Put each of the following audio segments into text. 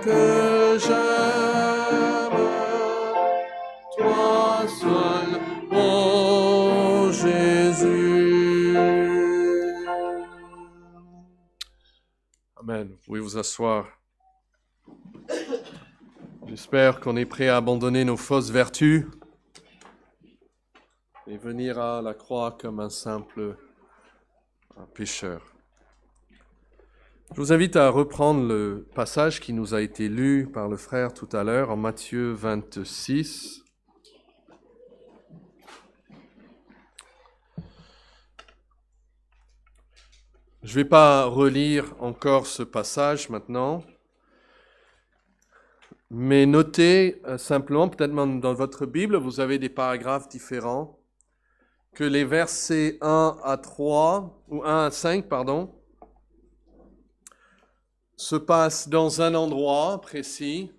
que j'aime, toi seul, ô Jésus. Amen. Vous pouvez vous asseoir. J'espère qu'on est prêt à abandonner nos fausses vertus et venir à la croix comme un simple pécheur. Je vous invite à reprendre le passage qui nous a été lu par le frère tout à l'heure en Matthieu 26. Je ne vais pas relire encore ce passage maintenant, mais notez simplement, peut-être même dans votre Bible, vous avez des paragraphes différents, que les versets 1 à 3, ou 1 à 5, pardon, se passent dans un endroit précis.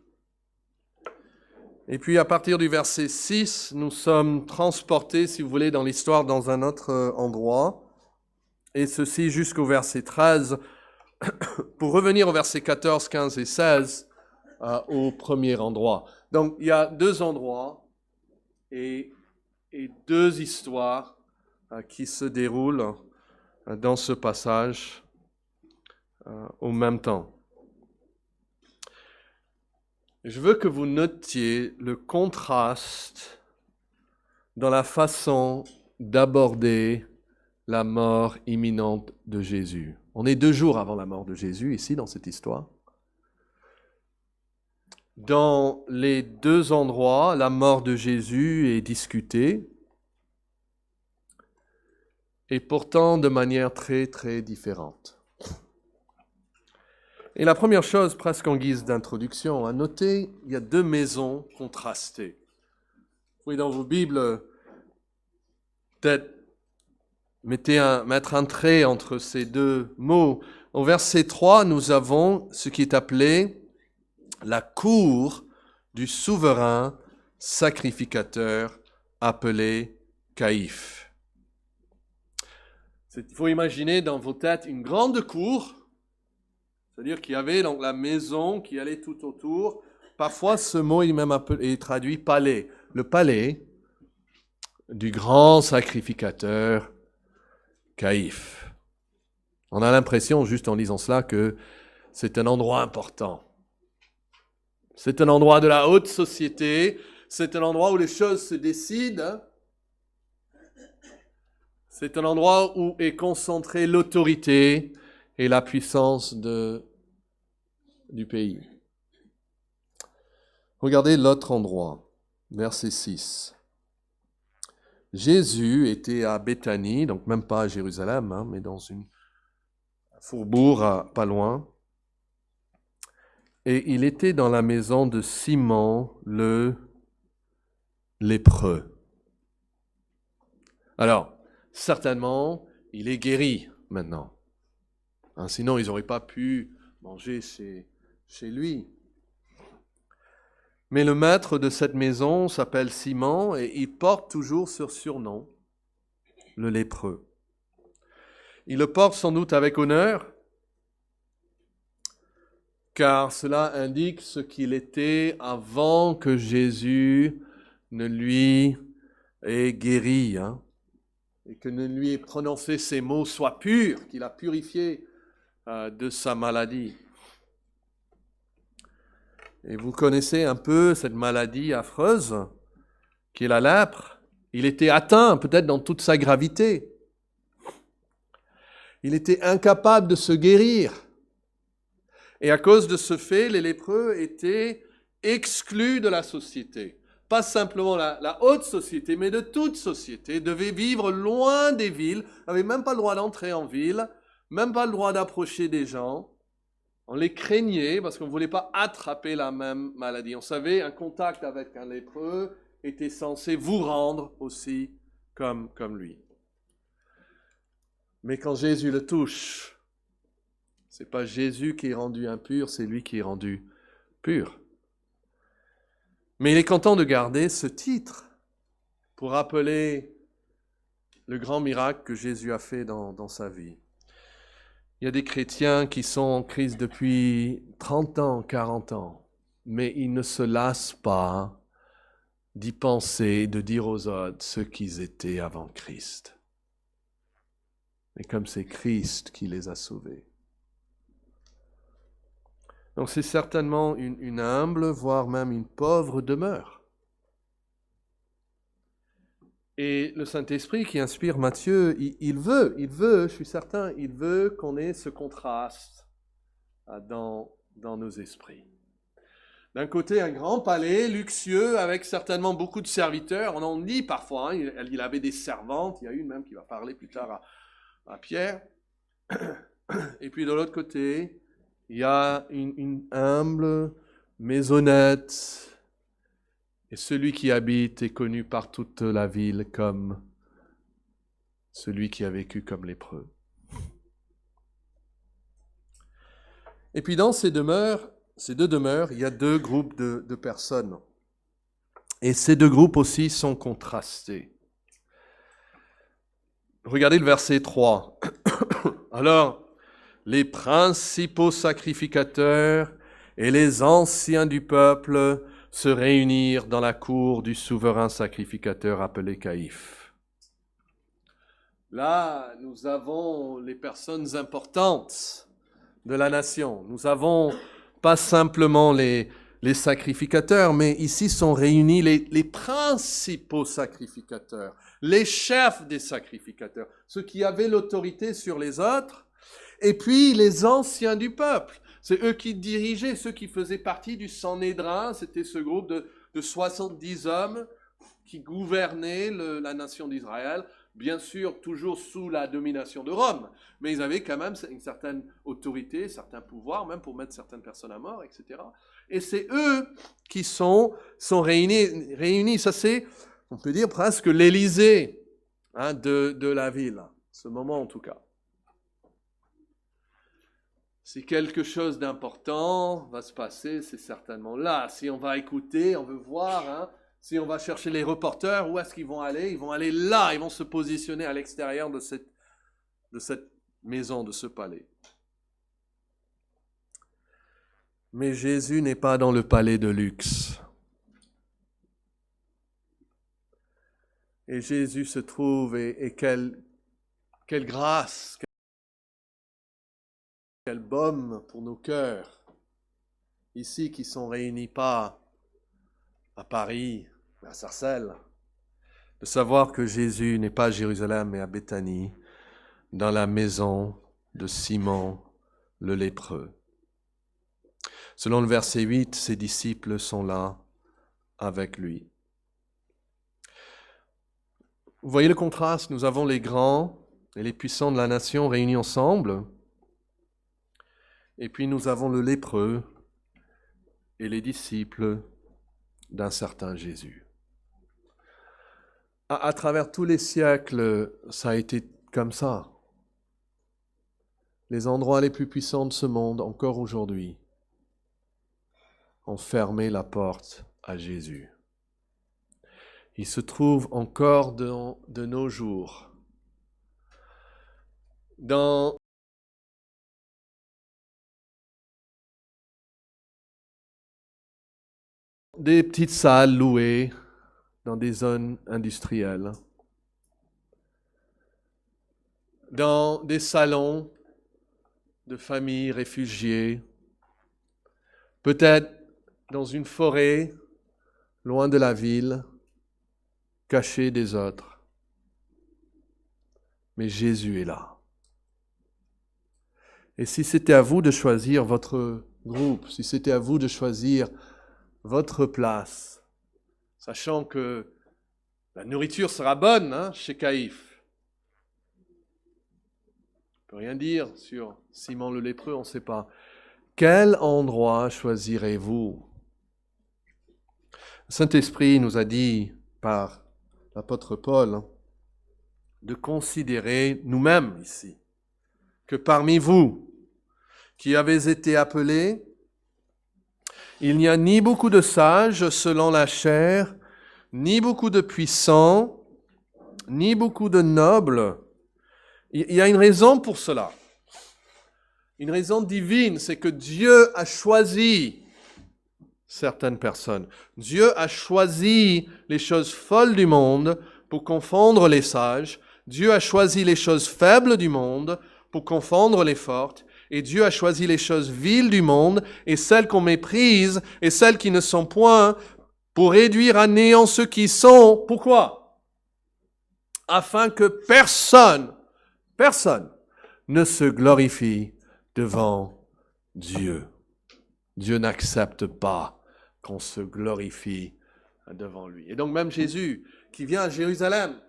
Et puis à partir du verset 6, nous sommes transportés, si vous voulez, dans l'histoire dans un autre endroit. Et ceci jusqu'au verset 13, pour revenir au verset 14, 15 et 16, au premier endroit. Donc il y a deux endroits et deux histoires qui se déroulent dans ce passage au même temps. Je veux que vous notiez le contraste dans la façon d'aborder la mort imminente de Jésus. On est 2 jours avant la mort de Jésus ici dans cette histoire. Dans les deux endroits, la mort de Jésus est discutée et pourtant de manière très très différente. Et la première chose, presque en guise d'introduction, à noter, il y a 2 maisons contrastées. Vous voyez dans vos Bibles, peut-être mettre un trait entre ces 2 mots. Au verset 3, nous avons ce qui est appelé la cour du souverain sacrificateur appelé Caïphe. Il faut imaginer dans vos têtes une grande cour. C'est-à-dire qu'il y avait donc la maison qui allait tout autour. Parfois, ce mot est traduit palais. Le palais du grand sacrificateur Caïphe. On a l'impression, juste en lisant cela, que c'est un endroit important. C'est un endroit de la haute société. C'est un endroit où les choses se décident. C'est un endroit où est concentrée l'autorité et la puissance du pays. Regardez l'autre endroit, verset 6. Jésus était à Béthanie, donc même pas à Jérusalem, mais dans un faubourg pas loin. Et il était dans la maison de Simon le lépreux. Alors, certainement, il est guéri maintenant. Sinon, ils n'auraient pas pu manger chez lui. Mais le maître de cette maison s'appelle Simon et il porte toujours ce surnom, le lépreux. Il le porte sans doute avec honneur, car cela indique ce qu'il était avant que Jésus ne lui ait guéri, et que ne lui ait prononcé ces mots « Sois pur », qu'il a purifié de sa maladie. Et vous connaissez un peu cette maladie affreuse qui est la lèpre. Il était atteint peut-être dans toute sa gravité. Il était incapable de se guérir. Et à cause de ce fait, les lépreux étaient exclus de la société. Pas simplement la haute société, mais de toute société, devaient vivre loin des villes, n'avaient même pas le droit d'entrer en ville, même pas le droit d'approcher des gens. On les craignait parce qu'on ne voulait pas attraper la même maladie. On savait un contact avec un lépreux était censé vous rendre aussi comme lui. Mais quand Jésus le touche, ce n'est pas Jésus qui est rendu impur, c'est lui qui est rendu pur. Mais il est content de garder ce titre pour rappeler le grand miracle que Jésus a fait dans sa vie. Il y a des chrétiens qui sont en Christ depuis 30 ans, 40 ans, mais ils ne se lassent pas d'y penser, de dire aux autres ce qu'ils étaient avant Christ. Et comme c'est Christ qui les a sauvés. Donc c'est certainement une humble, voire même une pauvre demeure. Et le Saint-Esprit qui inspire Matthieu, il veut, je suis certain, il veut qu'on ait ce contraste dans nos esprits. D'un côté, un grand palais luxueux avec certainement beaucoup de serviteurs. On en dit parfois, hein, il avait des servantes, il y a une même qui va parler plus tard à Pierre. Et puis de l'autre côté, il y a une humble maisonnette. Et celui qui habite est connu par toute la ville comme celui qui a vécu comme lépreux. Et puis dans ces deux demeures, il y a deux groupes de personnes. Et ces deux groupes aussi sont contrastés. Regardez le verset 3. Alors, les principaux sacrificateurs et les anciens du peuple se réunirent dans la cour du souverain sacrificateur appelé Caïphe. Là, nous avons les personnes importantes de la nation. Nous avons pas simplement les sacrificateurs, mais ici sont réunis les principaux sacrificateurs, les chefs des sacrificateurs, ceux qui avaient l'autorité sur les autres, et puis les anciens du peuple. C'est eux qui dirigeaient, ceux qui faisaient partie du Sanhédrin. C'était ce groupe de 70 hommes qui gouvernaient la nation d'Israël, bien sûr toujours sous la domination de Rome, mais ils avaient quand même une certaine autorité, certains pouvoirs, même pour mettre certaines personnes à mort, etc. Et c'est eux qui sont réunis. Ça c'est, on peut dire, presque l'Élysée de la ville, ce moment en tout cas. Si quelque chose d'important va se passer, c'est certainement là. Si on va écouter, on veut voir, si on va chercher les reporters, où est-ce qu'ils vont aller? Ils vont aller là, ils vont se positionner à l'extérieur de cette maison, de ce palais. Mais Jésus n'est pas dans le palais de luxe. Et Jésus se trouve, et quelle grâce, quel baume pour nos cœurs, ici qui sont réunis pas à Paris, mais à Sarcelles, de savoir que Jésus n'est pas à Jérusalem, mais à Béthanie, dans la maison de Simon le lépreux. Selon le verset 8, ses disciples sont là avec lui. Vous voyez le contraste, nous avons les grands et les puissants de la nation réunis ensemble, et puis nous avons le lépreux et les disciples d'un certain Jésus. À travers tous les siècles, ça a été comme ça. Les endroits les plus puissants de ce monde, encore aujourd'hui, ont fermé la porte à Jésus. Il se trouve encore de nos jours dans des petites salles louées dans des zones industrielles, dans des salons de familles réfugiées, peut-être dans une forêt loin de la ville, cachée des autres. Mais Jésus est là. Et si c'était à vous de choisir votre groupe, si c'était à vous de choisir votre place, sachant que la nourriture sera bonne chez Caïphe. On ne peut rien dire sur Simon le lépreux, on ne sait pas. Quel endroit choisirez-vous? Le Saint-Esprit nous a dit par l'apôtre Paul de considérer nous-mêmes ici que parmi vous qui avez été appelés, il n'y a ni beaucoup de sages selon la chair, ni beaucoup de puissants, ni beaucoup de nobles. Il y a une raison pour cela. Une raison divine, c'est que Dieu a choisi certaines personnes. Dieu a choisi les choses folles du monde pour confondre les sages. Dieu a choisi les choses faibles du monde pour confondre les fortes. Et Dieu a choisi les choses viles du monde et celles qu'on méprise et celles qui ne sont point pour réduire à néant ceux qui sont. Pourquoi? Afin que personne ne se glorifie devant Dieu. Dieu n'accepte pas qu'on se glorifie devant lui. Et donc même Jésus, qui vient à Jérusalem,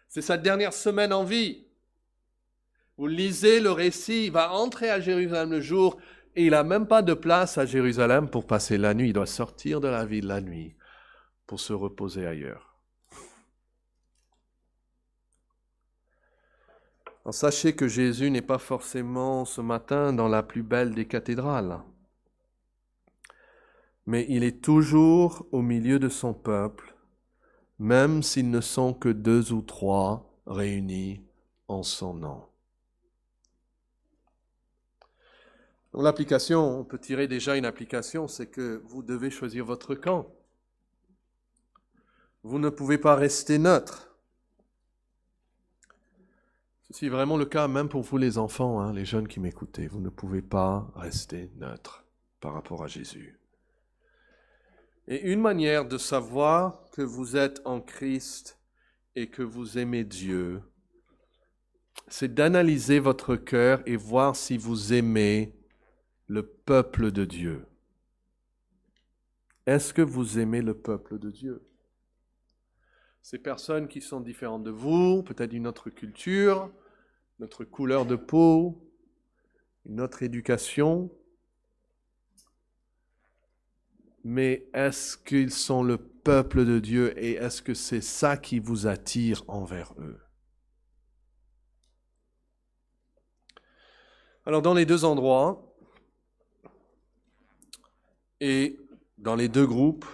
c'est sa dernière semaine en vie. Vous lisez le récit, il va entrer à Jérusalem le jour, et il n'a même pas de place à Jérusalem pour passer la nuit. Il doit sortir de la ville la nuit pour se reposer ailleurs. Alors, sachez que Jésus n'est pas forcément ce matin dans la plus belle des cathédrales, mais il est toujours au milieu de son peuple, même s'ils ne sont que 2 ou 3 réunis en son nom. Donc l'application, on peut tirer déjà une application, c'est que vous devez choisir votre camp. Vous ne pouvez pas rester neutre. C'est vraiment le cas même pour vous les enfants, les jeunes qui m'écoutez. Vous ne pouvez pas rester neutre par rapport à Jésus. Et une manière de savoir que vous êtes en Christ et que vous aimez Dieu, c'est d'analyser votre cœur et voir si vous aimez le peuple de Dieu. Est-ce que vous aimez le peuple de Dieu? Ces personnes qui sont différentes de vous, peut-être d'une autre culture, notre couleur de peau, une autre éducation. Mais est-ce qu'ils sont le peuple de Dieu et est-ce que c'est ça qui vous attire envers eux? Alors dans les 2 endroits et dans les 2 groupes,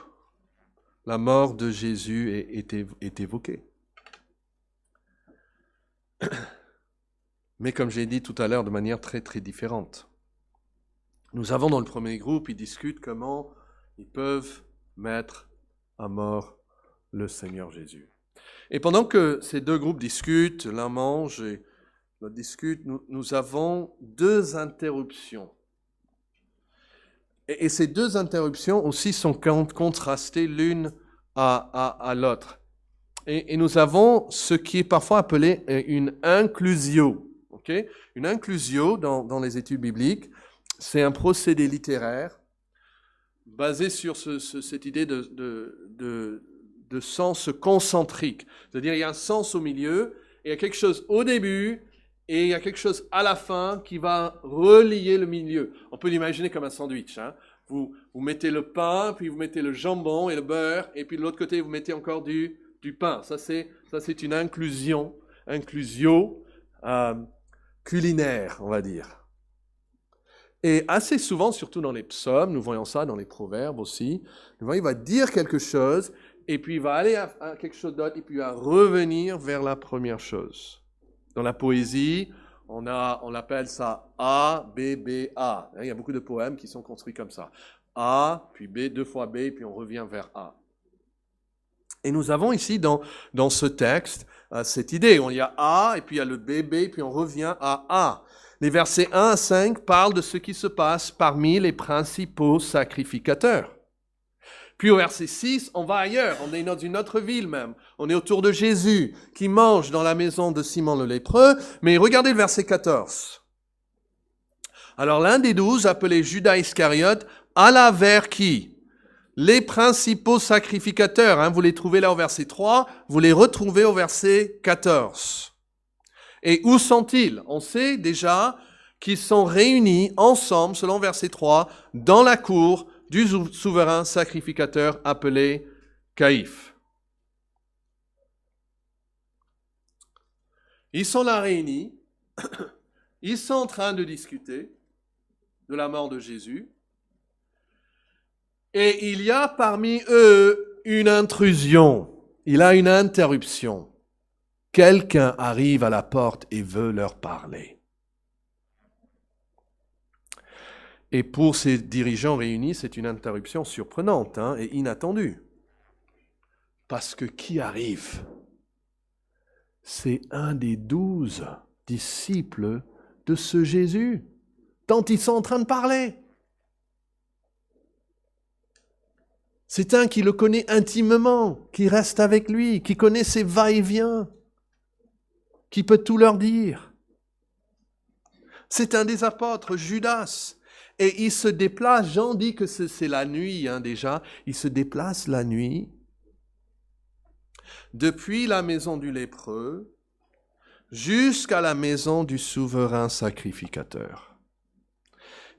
la mort de Jésus est évoquée. Mais comme j'ai dit tout à l'heure, de manière très très différente. Nous avons dans le premier groupe, ils discutent comment ils peuvent mettre à mort le Seigneur Jésus. Et pendant que ces 2 groupes discutent, l'un mange et l'autre discute, nous avons 2 interruptions. Et ces 2 interruptions aussi sont contrastées l'une à l'autre. Et nous avons ce qui est parfois appelé une inclusio. Okay? Une inclusio dans les études bibliques, c'est un procédé littéraire basé sur cette idée de sens concentrique. C'est-à-dire il y a un sens au milieu, et il y a quelque chose au début, et il y a quelque chose à la fin qui va relier le milieu. On peut l'imaginer comme un sandwich. Vous mettez le pain, puis vous mettez le jambon et le beurre, et puis de l'autre côté, vous mettez encore du pain. Ça, c'est une inclusio culinaire, on va dire. Et assez souvent, surtout dans les psaumes, nous voyons ça dans les proverbes aussi, nous voyons, il va dire quelque chose, et puis il va aller à quelque chose d'autre, et puis il va revenir vers la première chose. Dans la poésie, on appelle ça A, B, B, A. Il y a beaucoup de poèmes qui sont construits comme ça. A, puis B, 2 fois B, puis on revient vers A. Et nous avons ici dans ce texte cette idée. Il y a A, et puis il y a le B, B, puis on revient à A. Les versets 1 à 5 parlent de ce qui se passe parmi les principaux sacrificateurs. Puis au verset 6, on va ailleurs, on est dans une autre ville même. On est autour de Jésus qui mange dans la maison de Simon le lépreux. Mais regardez le verset 14. Alors l'un des 12, appelé Judas Iscariote, alla vers qui? Les principaux sacrificateurs. Vous les trouvez là au verset 3, vous les retrouvez au verset 14. Et où sont-ils? On sait déjà qu'ils sont réunis ensemble, selon verset 3, dans la cour du souverain sacrificateur appelé Caïphe. Ils sont là réunis, ils sont en train de discuter de la mort de Jésus, et il y a parmi eux une intrusion, il y a une interruption. Quelqu'un arrive à la porte et veut leur parler. Et pour ces dirigeants réunis, c'est une interruption surprenante et inattendue. Parce que qui arrive? C'est un des 12 disciples de ce Jésus, dont ils sont en train de parler. C'est un qui le connaît intimement, qui reste avec lui, qui connaît ses va-et-vient, qui peut tout leur dire. C'est un des apôtres, Judas. Et il se déplace, Jean dit que c'est la nuit déjà, il se déplace la nuit depuis la maison du lépreux jusqu'à la maison du souverain sacrificateur.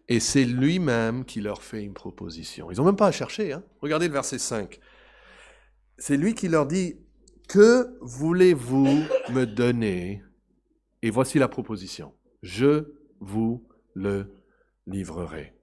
Et c'est lui-même qui leur fait une proposition. Ils n'ont même pas à chercher. Regardez le verset 5. C'est lui qui leur dit, « Que voulez-vous me donner ?» Et voici la proposition. « Je vous le livrerai. »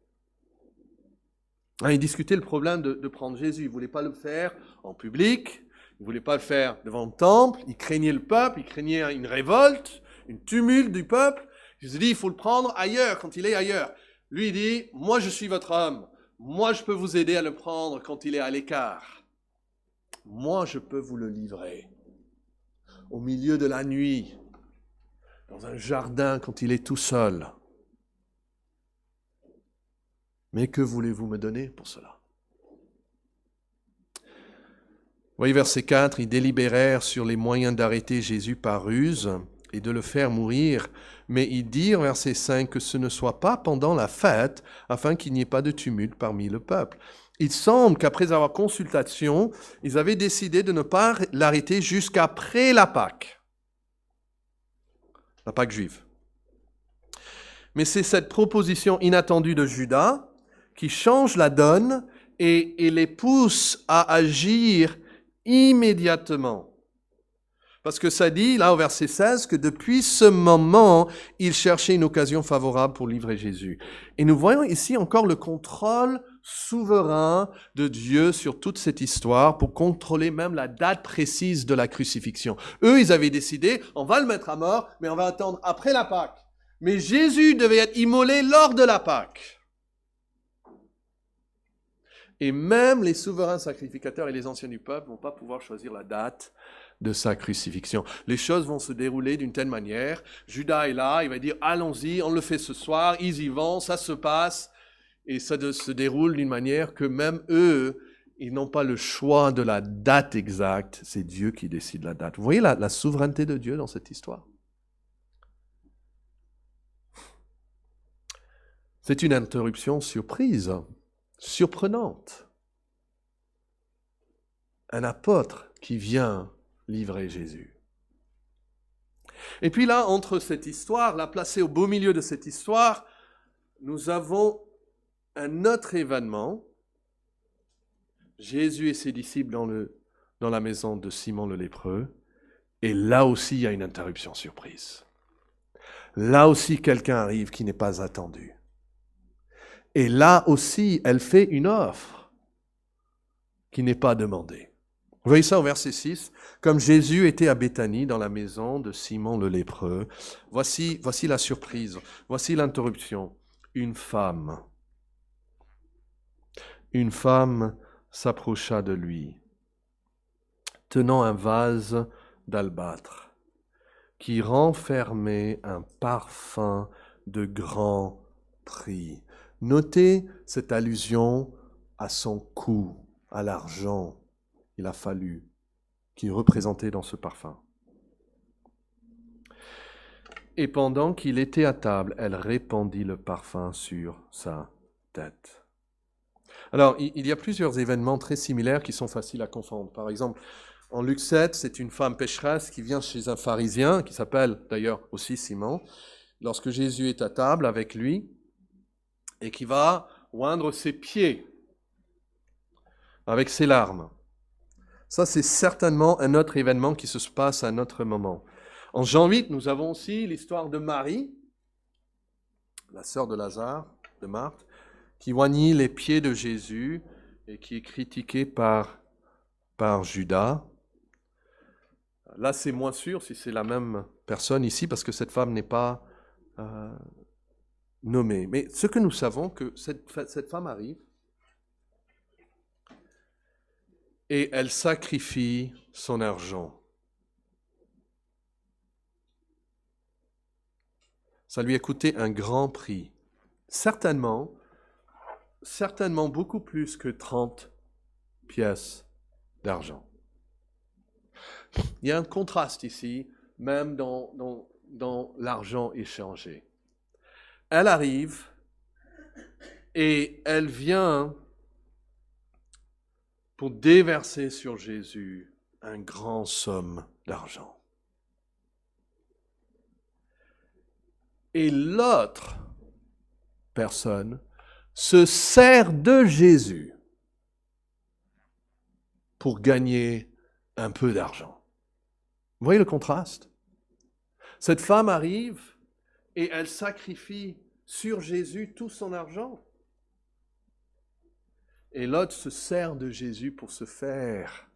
Il discutait le problème de prendre Jésus. Il ne voulait pas le faire en public. Il ne voulait pas le faire devant le temple. Il craignait le peuple. Il craignait une révolte, une tumulte du peuple. Il se dit, il faut le prendre ailleurs, quand il est ailleurs. Lui, il dit, moi je suis votre homme. Moi je peux vous aider à le prendre quand il est à l'écart. Moi je peux vous le livrer. Au milieu de la nuit, dans un jardin quand il est tout seul. Mais que voulez-vous me donner pour cela? Vous voyez, verset 4, ils délibérèrent sur les moyens d'arrêter Jésus par ruse et de le faire mourir. Mais ils dirent, verset 5, que ce ne soit pas pendant la fête, afin qu'il n'y ait pas de tumulte parmi le peuple. Il semble qu'après avoir consultation, ils avaient décidé de ne pas l'arrêter jusqu'après la Pâque juive. Mais c'est cette proposition inattendue de Judas qui change la donne et les pousse à agir immédiatement. Parce que ça dit, là au verset 16, que depuis ce moment, il cherchait une occasion favorable pour livrer Jésus. Et nous voyons ici encore le contrôle souverain de Dieu sur toute cette histoire pour contrôler même la date précise de la crucifixion. Eux, ils avaient décidé, on va le mettre à mort, mais on va attendre après la Pâque. Mais Jésus devait être immolé lors de la Pâque. Et même les souverains sacrificateurs et les anciens du peuple ne vont pas pouvoir choisir la date de sa crucifixion. Les choses vont se dérouler d'une telle manière. Judas est là, il va dire, allons-y, on le fait ce soir, ils y vont, ça se passe. Et ça se déroule d'une manière que même eux, ils n'ont pas le choix de la date exacte. C'est Dieu qui décide la date. Vous voyez la souveraineté de Dieu dans cette histoire? C'est une interruption surprise, surprenante. Un apôtre qui vient livrer Jésus. Et puis là, entre cette histoire, là placée au beau milieu de cette histoire, nous avons un autre événement. Jésus et ses disciples dans la maison de Simon le lépreux. Et là aussi, il y a une interruption surprise. Là aussi, quelqu'un arrive qui n'est pas attendu. Et là aussi, elle fait une offre qui n'est pas demandée. Vous voyez ça au verset 6. Comme Jésus était à Béthanie, dans la maison de Simon le lépreux, voici la surprise, voici l'interruption. Une femme s'approcha de lui, tenant un vase d'albâtre qui renfermait un parfum de grand prix. Notez cette allusion à son coût, à l'argent qu'il a fallu, qui est représenté dans ce parfum. Et pendant qu'il était à table, elle répandit le parfum sur sa tête. Alors, il y a plusieurs événements très similaires qui sont faciles à confondre. Par exemple, en Luc 7, c'est une femme pécheresse qui vient chez un pharisien, qui s'appelle d'ailleurs aussi Simon, lorsque Jésus est à table avec lui, et qui va oindre ses pieds avec ses larmes. Ça, c'est certainement un autre événement qui se passe à un autre moment. En Jean 8, nous avons aussi l'histoire de Marie, la sœur de Lazare, de Marthe, qui oignit les pieds de Jésus et qui est critiquée par Judas. Là, c'est moins sûr si c'est la même personne ici, parce que cette femme n'est pas nommés. Mais ce que nous savons, que cette femme arrive et elle sacrifie son argent. Ça lui a coûté un grand prix. Certainement beaucoup plus que 30 pièces d'argent. Il y a un contraste ici, même dans l'argent échangé. Elle arrive et elle vient pour déverser sur Jésus un grand somme d'argent. Et l'autre personne se sert de Jésus pour gagner un peu d'argent. Vous voyez le contraste? Cette femme arrive et elle sacrifie sur Jésus tout son argent. Et l'autre se sert de Jésus pour se faire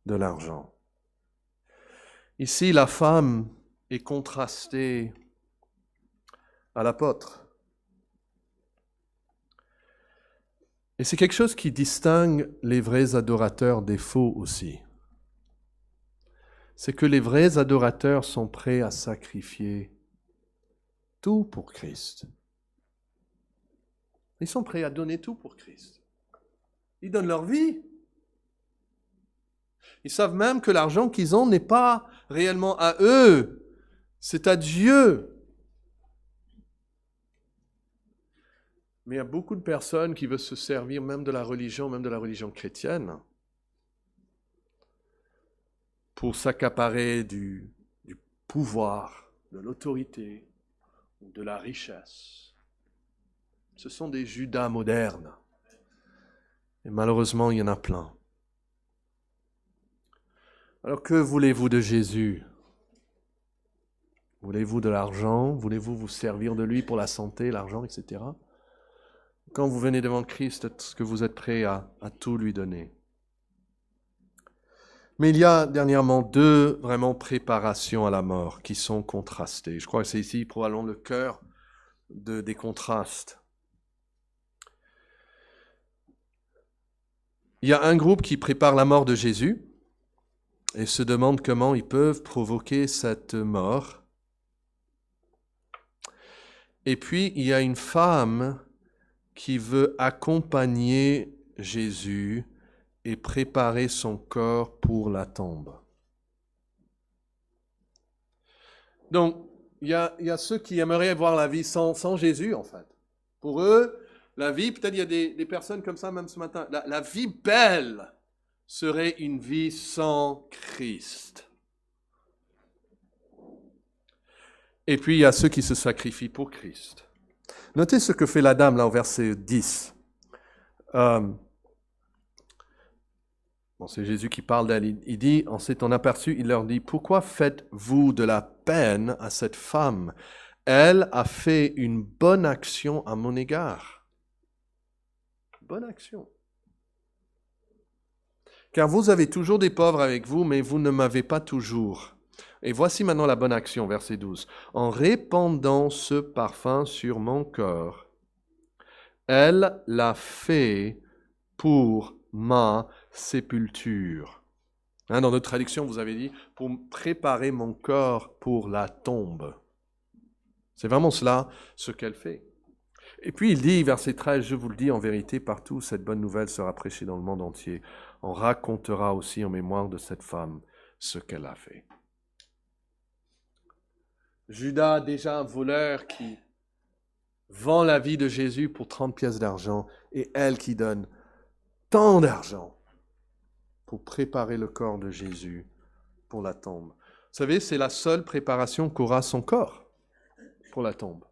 de l'argent. Ici, la femme est contrastée à l'apôtre. Et c'est quelque chose qui distingue les vrais adorateurs des faux aussi. C'est que les vrais adorateurs sont prêts à sacrifier tout pour Christ. Ils sont prêts à donner tout pour Christ. Ils donnent leur vie. Ils savent même que l'argent qu'ils ont n'est pas réellement à eux, c'est à Dieu. Mais il y a beaucoup de personnes qui veulent se servir même de la religion chrétienne, pour s'accaparer du pouvoir, de l'autorité, de la richesse. Ce sont des Judas modernes. Et malheureusement, il y en a plein. Alors que voulez-vous de Jésus? Voulez-vous de l'argent? Voulez-vous vous servir de lui pour la santé, l'argent, etc.? Quand vous venez devant Christ, est-ce que vous êtes prêt à tout lui donner? Mais il y a dernièrement deux vraiment préparations à la mort qui sont contrastées. Je crois que c'est ici probablement le cœur des contrastes. Il y a un groupe qui prépare la mort de Jésus et se demande comment ils peuvent provoquer cette mort. Et puis, il y a une femme qui veut accompagner Jésus et préparer son corps pour la tombe. Donc, il y a ceux qui aimeraient voir la vie sans Jésus, en fait. Pour eux, la vie, peut-être il y a des personnes comme ça même ce matin, la vie belle serait une vie sans Christ. Et puis, il y a ceux qui se sacrifient pour Christ. Notez ce que fait la dame là au verset 10. C'est Jésus qui parle d'elle. Il dit, en s'étant aperçu, il leur dit, « Pourquoi faites-vous de la peine à cette femme? Elle a fait une bonne action à mon égard. » Bonne action. « Car vous avez toujours des pauvres avec vous, mais vous ne m'avez pas toujours. » Et voici maintenant la bonne action, verset 12. « En répandant ce parfum sur mon corps, elle l'a fait pour ma sépulture. » Dans notre traduction, vous avez dit, pour préparer mon corps pour la tombe. C'est vraiment cela ce qu'elle fait. Et puis il dit, verset 13, « Je vous le dis en vérité, partout cette bonne nouvelle sera prêchée dans le monde entier. On racontera aussi en mémoire de cette femme ce qu'elle a fait. » Judas, déjà un voleur qui vend la vie de Jésus pour 30 pièces d'argent, et elle qui donne tant d'argent pour préparer le corps de Jésus pour la tombe. Vous savez, c'est la seule préparation qu'aura son corps pour la tombe.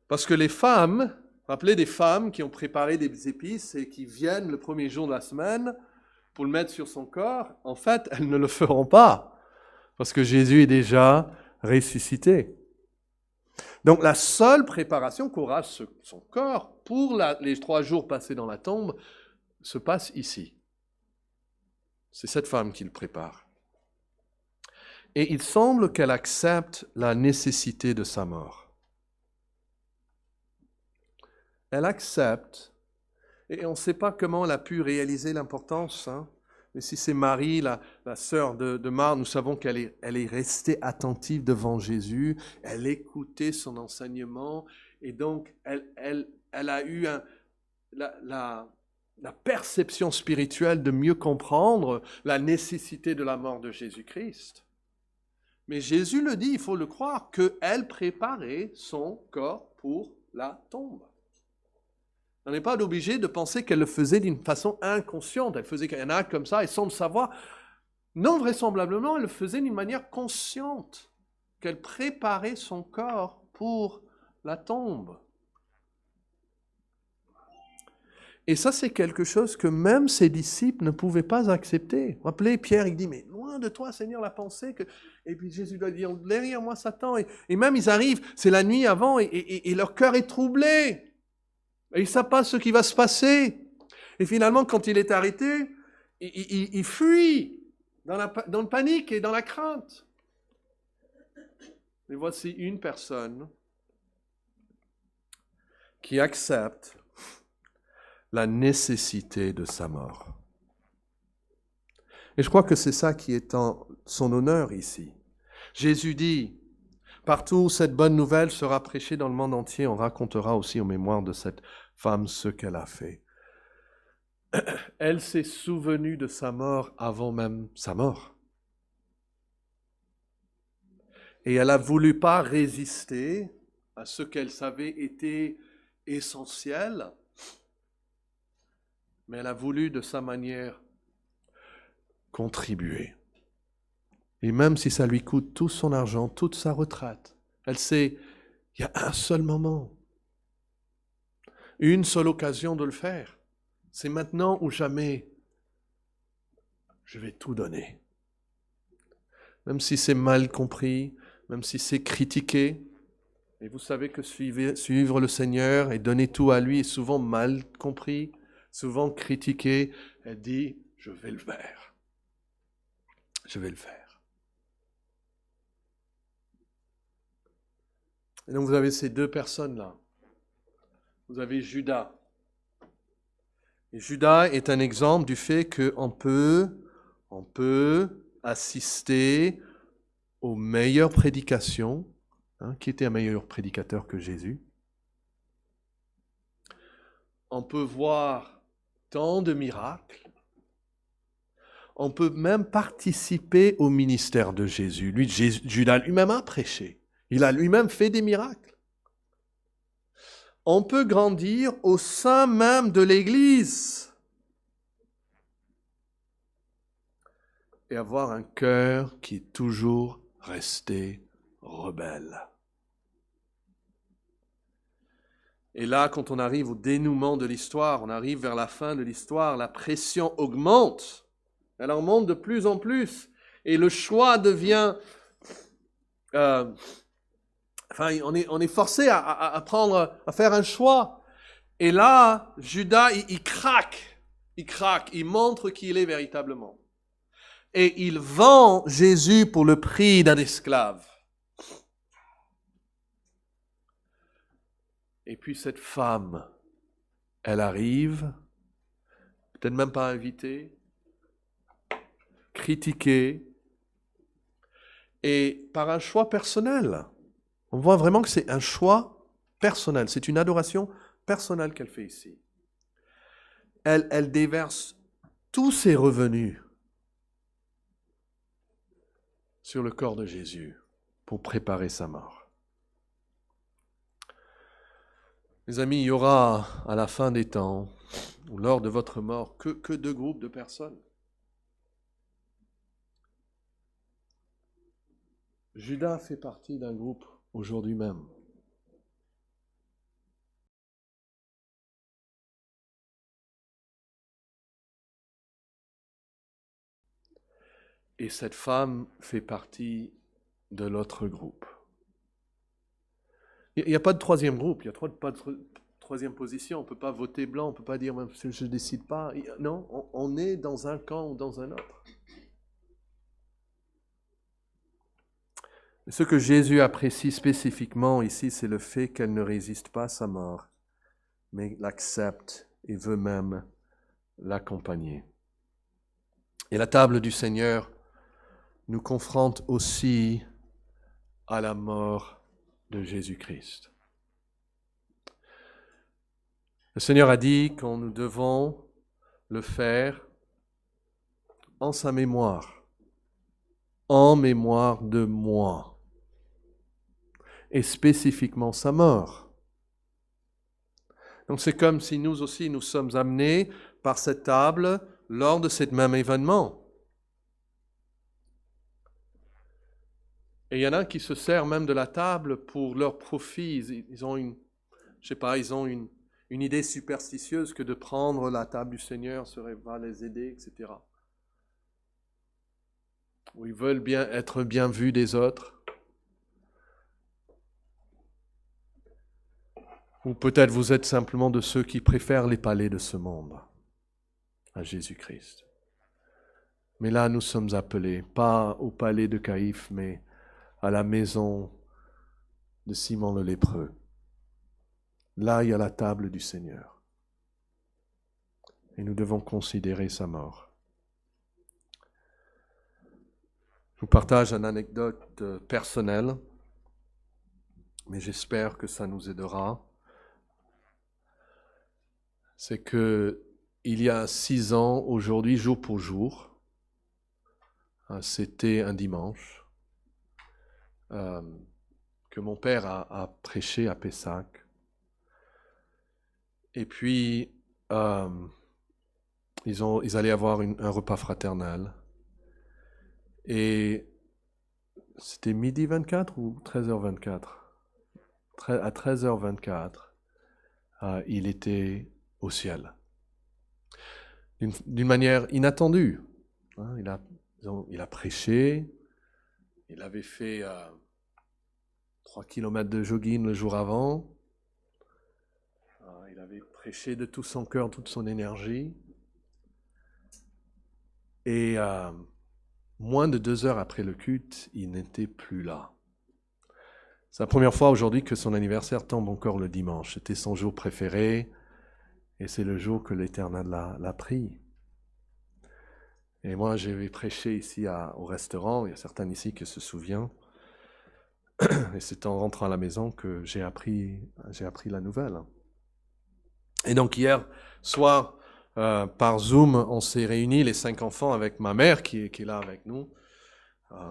Parce que les femmes, rappelez des femmes qui ont préparé des épices et qui viennent le premier jour de la semaine pour le mettre sur son corps, en fait, elles ne le feront pas. Parce que Jésus est déjà ressuscité. Donc la seule préparation qu'aura son corps pour les 3 jours passés dans la tombe se passe ici. C'est cette femme qui le prépare. Et il semble qu'elle accepte la nécessité de sa mort. Elle accepte, et on ne sait pas comment elle a pu réaliser l'importance, hein. Mais si c'est Marie, la sœur de Marthe, nous savons qu'elle est restée attentive devant Jésus, elle écoutait son enseignement, et donc elle a eu la perception spirituelle de mieux comprendre la nécessité de la mort de Jésus-Christ. Mais Jésus le dit, il faut le croire, qu'elle préparait son corps pour la tombe. On n'est pas obligé de penser qu'elle le faisait d'une façon inconsciente. Elle faisait un acte comme ça et sans le savoir. Non, vraisemblablement, elle le faisait d'une manière consciente, qu'elle préparait son corps pour la tombe. Et ça, c'est quelque chose que même ses disciples ne pouvaient pas accepter. Vous vous rappelez, Pierre, il dit, mais loin de toi, Seigneur, la pensée que... Et puis Jésus doit dire, derrière moi, Satan. Et même ils arrivent, c'est la nuit avant, et leur cœur est troublé. Et ils ne savent pas ce qui va se passer. Et finalement, quand il est arrêté, il fuit dans le panique et dans la crainte. Et voici une personne qui accepte la nécessité de sa mort. Et je crois que c'est ça qui est en son honneur ici. Jésus dit, partout où cette bonne nouvelle sera prêchée dans le monde entier, on racontera aussi en mémoire de cette femme ce qu'elle a fait. Elle s'est souvenue de sa mort avant même sa mort. Et elle a voulu pas résister à ce qu'elle savait était essentiel, mais elle a voulu de sa manière contribuer. Et même si ça lui coûte tout son argent, toute sa retraite, elle sait, il y a un seul moment, une seule occasion de le faire. C'est maintenant ou jamais. Je vais tout donner. Même si c'est mal compris, même si c'est critiqué. Et vous savez que suivre le Seigneur et donner tout à lui est souvent mal compris, souvent critiqué. Elle dit, je vais le faire. Je vais le faire. Et donc vous avez ces deux personnes-là. Vous avez Judas. Et Judas est un exemple du fait qu'on peut assister aux meilleures prédications. Qui était un meilleur prédicateur que Jésus? On peut voir tant de miracles. On peut même participer au ministère de Jésus. Judas lui-même a prêché. Il a lui-même fait des miracles. On peut grandir au sein même de l'Église et avoir un cœur qui est toujours resté rebelle. Et là, quand on arrive au dénouement de l'histoire, on arrive vers la fin de l'histoire, la pression augmente. Elle augmente de plus en plus. Et le choix devient... on est forcé à faire un choix. Et là, Judas, il craque. Il montre qui il est véritablement. Et il vend Jésus pour le prix d'un esclave. Et puis cette femme, elle arrive, peut-être même pas invitée, critiquée, et par un choix personnel. On voit vraiment que c'est un choix personnel, c'est une adoration personnelle qu'elle fait ici. Elle déverse tous ses revenus sur le corps de Jésus pour préparer sa mort. Mes amis, il y aura à la fin des temps, ou lors de votre mort, que deux groupes de personnes. Judas fait partie d'un groupe aujourd'hui même. Et cette femme fait partie de l'autre groupe. Il n'y a pas de troisième groupe, il n'y a pas de troisième position. On ne peut pas voter blanc, on ne peut pas dire « je ne décide pas ». Non, on est dans un camp ou dans un autre. Ce que Jésus apprécie spécifiquement ici, c'est le fait qu'elle ne résiste pas à sa mort, mais l'accepte et veut même l'accompagner. Et la table du Seigneur nous confronte aussi à la mort de Jésus-Christ. Le Seigneur a dit que nous devons le faire en sa mémoire, en mémoire de moi, et spécifiquement sa mort. Donc c'est comme si nous aussi nous sommes amenés par cette table lors de ce même événement. Et il y en a qui se servent même de la table pour leur profit. Ils ont une idée superstitieuse que de prendre la table du Seigneur va les aider, etc. Ou ils veulent être bien vus des autres. Ou peut-être vous êtes simplement de ceux qui préfèrent les palais de ce monde à Jésus-Christ. Mais là, nous sommes appelés, pas au palais de Caïphe, mais à la maison de Simon le lépreux. Là, il y a la table du Seigneur. Et nous devons considérer sa mort. Je vous partage une anecdote personnelle, mais j'espère que ça nous aidera. C'est que il y a 6 ans, aujourd'hui, jour pour jour, c'était un dimanche, que mon père a prêché à Pessac. Et puis, ils allaient avoir un repas fraternel. Et c'était midi 24 ou 13h24 ? À 13h24, il était au ciel. D'une manière inattendue. Il a prêché, il avait fait 3 km de jogging le jour avant, il avait prêché de tout son cœur, toute son énergie, et moins de 2 heures après le culte, il n'était plus là. C'est la première fois aujourd'hui que son anniversaire tombe encore le dimanche. C'était son jour préféré, et c'est le jour que l'Éternel l'a pris. Et moi, j'avais prêché ici au restaurant, il y a certains ici qui se souviennent, et c'est en rentrant à la maison que j'ai appris la nouvelle. Et donc hier soir, par Zoom, on s'est réunis, les 5 enfants, avec ma mère qui est là avec nous.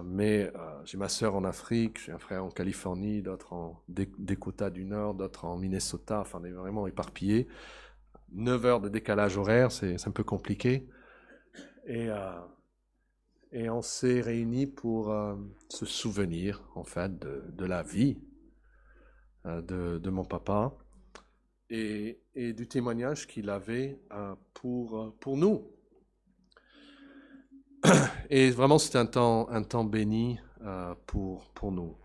Mais j'ai ma sœur en Afrique, j'ai un frère en Californie, d'autres en Dakota du Nord, d'autres en Minnesota, enfin on est vraiment éparpillés. 9 heures de décalage horaire, c'est un peu compliqué. Et on s'est réunis pour se souvenir, en fait, de la vie de mon papa et du témoignage qu'il avait pour nous. Et vraiment, c'était un temps béni pour nous.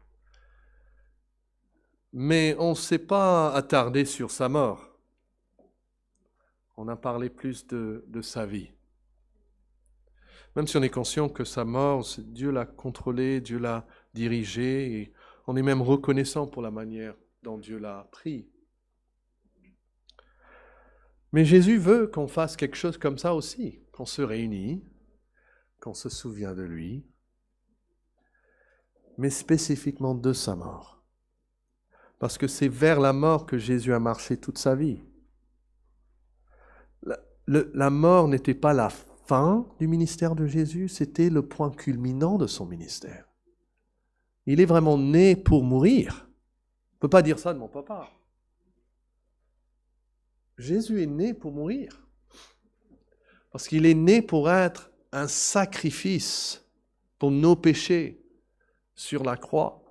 Mais on ne s'est pas attardé sur sa mort. On a parlé plus de sa vie. Même si on est conscient que sa mort, Dieu l'a contrôlée, Dieu l'a dirigée, et on est même reconnaissant pour la manière dont Dieu l'a pris. Mais Jésus veut qu'on fasse quelque chose comme ça aussi, qu'on se réunit, qu'on se souvient de lui, mais spécifiquement de sa mort. Parce que c'est vers la mort que Jésus a marché toute sa vie. La mort n'était pas la fin du ministère de Jésus, c'était le point culminant de son ministère. Il est vraiment né pour mourir. On ne peut pas dire ça de mon papa. Jésus est né pour mourir. Parce qu'il est né pour être un sacrifice pour nos péchés sur la croix.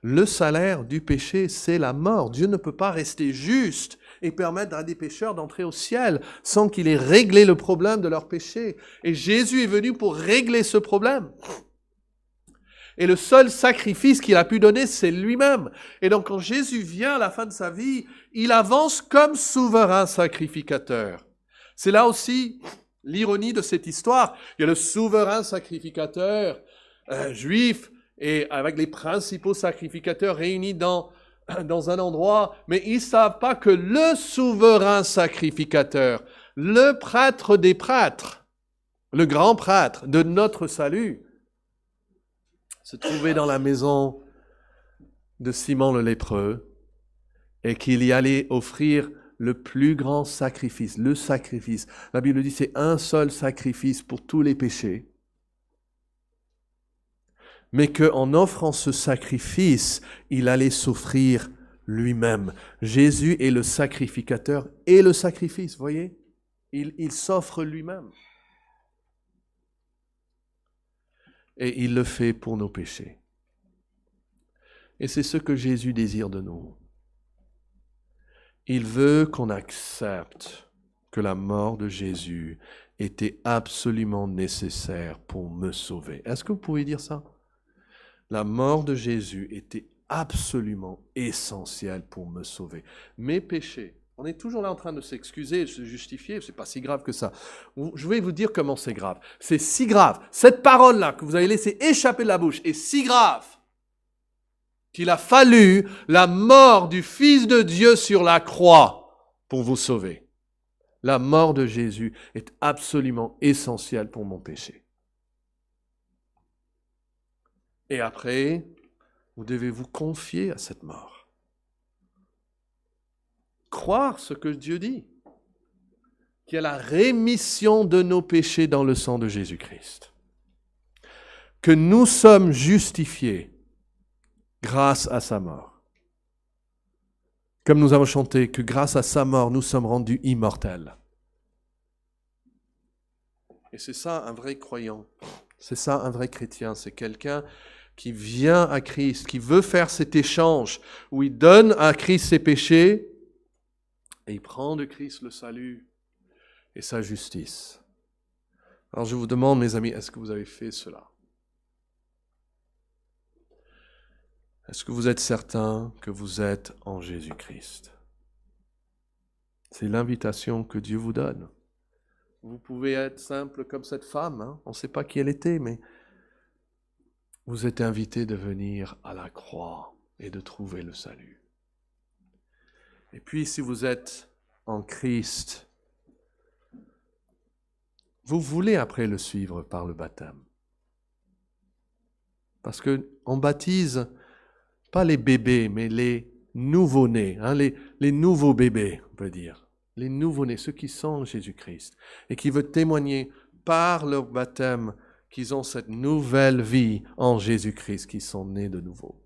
Le salaire du péché, c'est la mort. Dieu ne peut pas rester juste et permettre à des pécheurs d'entrer au ciel sans qu'il ait réglé le problème de leur péché. Et Jésus est venu pour régler ce problème. Et le seul sacrifice qu'il a pu donner, c'est lui-même. Et donc quand Jésus vient à la fin de sa vie, il avance comme souverain sacrificateur. C'est là aussi l'ironie de cette histoire. Il y a le souverain sacrificateur juif et avec les principaux sacrificateurs réunis dans un endroit, mais ils ne savent pas que le souverain sacrificateur, le prêtre des prêtres, le grand prêtre de notre salut, se trouvait dans la maison de Simon le lépreux et qu'il y allait offrir le plus grand sacrifice, le sacrifice. La Bible dit c'est un seul sacrifice pour tous les péchés. Mais qu'en offrant ce sacrifice, il allait s'offrir lui-même. Jésus est le sacrificateur et le sacrifice, voyez? Il s'offre lui-même. Et il le fait pour nos péchés. Et c'est ce que Jésus désire de nous. Il veut qu'on accepte que la mort de Jésus était absolument nécessaire pour me sauver. Est-ce que vous pouvez dire ça? La mort de Jésus était absolument essentielle pour me sauver. Mes péchés, on est toujours là en train de s'excuser, de se justifier, c'est pas si grave que ça. Je vais vous dire comment c'est grave. C'est si grave, cette parole-là que vous avez laissé échapper de la bouche est si grave qu'il a fallu la mort du Fils de Dieu sur la croix pour vous sauver. La mort de Jésus est absolument essentielle pour mon péché. Et après, vous devez vous confier à cette mort. Croire ce que Dieu dit, qu'il y a la rémission de nos péchés dans le sang de Jésus-Christ. Que nous sommes justifiés grâce à sa mort. Comme nous avons chanté, que grâce à sa mort, nous sommes rendus immortels. Et c'est ça un vrai croyant. C'est ça un vrai chrétien. C'est quelqu'un qui vient à Christ, qui veut faire cet échange, où il donne à Christ ses péchés, et il prend de Christ le salut et sa justice. Alors je vous demande, mes amis, est-ce que vous avez fait cela? Est-ce que vous êtes certain que vous êtes en Jésus-Christ? C'est l'invitation que Dieu vous donne. Vous pouvez être simple comme cette femme, hein? On ne sait pas qui elle était, mais vous êtes invité de venir à la croix et de trouver le salut. Et puis si vous êtes en Christ, vous voulez après le suivre par le baptême. Parce qu'on baptise pas les bébés, mais les nouveau-nés, hein, les nouveaux bébés, on peut dire. Les nouveau-nés, ceux qui sont en Jésus-Christ, et qui veulent témoigner par leur baptême qu'ils ont cette nouvelle vie en Jésus-Christ, qu'ils sont nés de nouveau.